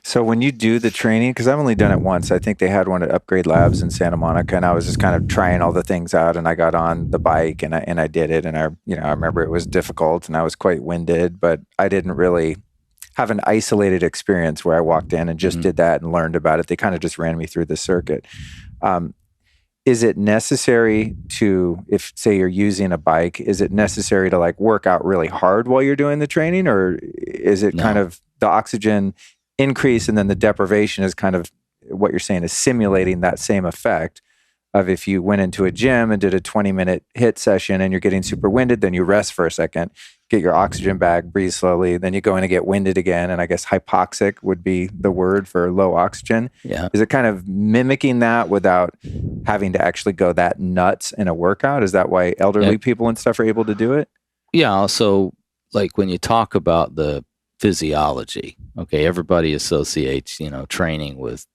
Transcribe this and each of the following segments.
So when you do the training, because I've only done it once, I think they had one at Upgrade Labs in Santa Monica, and I was just kind of trying all the things out, and I got on the bike and I did it, and I remember it was difficult and I was quite winded, but I didn't really have an isolated experience where I walked in and just did that and learned about it. They kind of just ran me through the circuit. Um, is it necessary to, if say you're using a bike, is it necessary to like work out really hard while you're doing the training, or is it kind No. of the oxygen increase and then the deprivation is kind of what you're saying is simulating that same effect of if you went into a gym and did a 20-minute hit session and you're getting super winded, then you rest for a second, get your oxygen back, breathe slowly, then you go in and get winded again. And I guess hypoxic would be the word for low oxygen. Yeah. Is it kind of mimicking that without having to actually go that nuts in a workout? Is that why elderly people and stuff are able to do it? Yeah. So, like when you talk about the physiology, okay, everybody associates, training with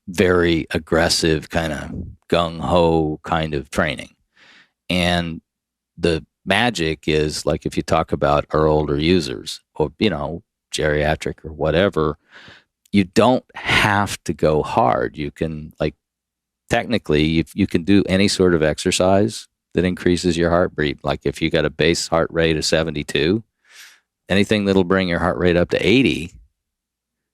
very aggressive kind of gung-ho kind of training. And the magic is like if you talk about our older users or, geriatric or whatever, you don't have to go hard. You can technically, if you can do any sort of exercise that increases your heart rate. Like if you got a base heart rate of 72, anything that'll bring your heart rate up to 80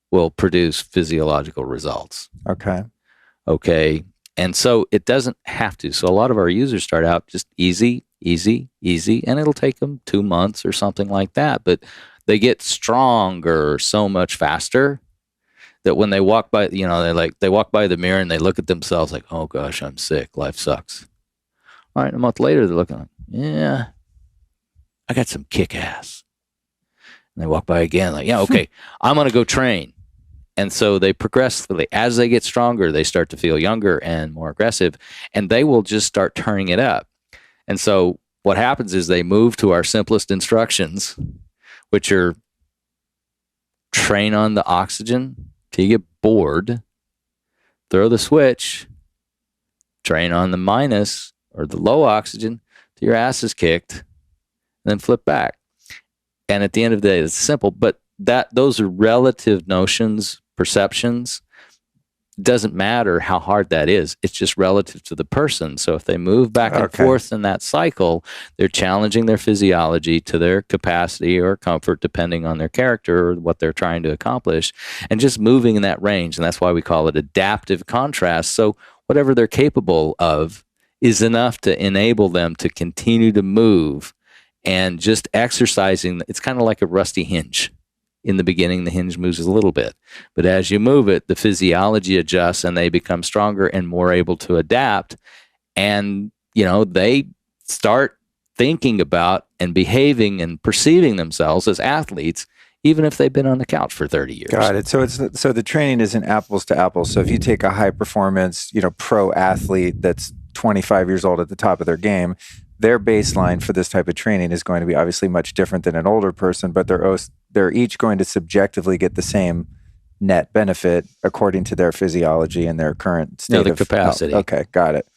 will produce physiological results. Okay. And so it doesn't have to. So a lot of our users start out just easy, and it'll take them 2 months or something like that. But they get stronger so much faster that when they walk by, they walk by the mirror and they look at themselves like, oh gosh, I'm sick. Life sucks. All right. A month later, they're looking like, yeah, I got some kick ass. And they walk by again like, yeah, okay, I'm going to go train. And so they progressively, as they get stronger, they start to feel younger and more aggressive, and they will just start turning it up. And so what happens is they move to our simplest instructions, which are train on the oxygen till you get bored, throw the switch, train on the minus or the low oxygen till your ass is kicked, and then flip back. And at the end of the day, it's simple, but those are relative notions, perceptions. Doesn't matter how hard that is. It's just relative to the person. So if they move back and forth in that cycle, they're challenging their physiology to their capacity or comfort, depending on their character or what they're trying to accomplish, and just moving in that range. And that's why we call it adaptive contrast. So whatever they're capable of is enough to enable them to continue to move. And just exercising, it's kind of like a rusty hinge. In the beginning, the hinge moves a little bit. But as you move it, the physiology adjusts and they become stronger and more able to adapt. And, they start thinking about and behaving and perceiving themselves as athletes, even if they've been on the couch for 30 years. Got it. So so the training isn't apples to apples. So if you take a high performance, pro athlete that's 25 years old at the top of their game, their baseline for this type of training is going to be obviously much different than an older person, but they're each going to subjectively get the same net benefit according to their physiology and their current state of capacity. Okay, got it.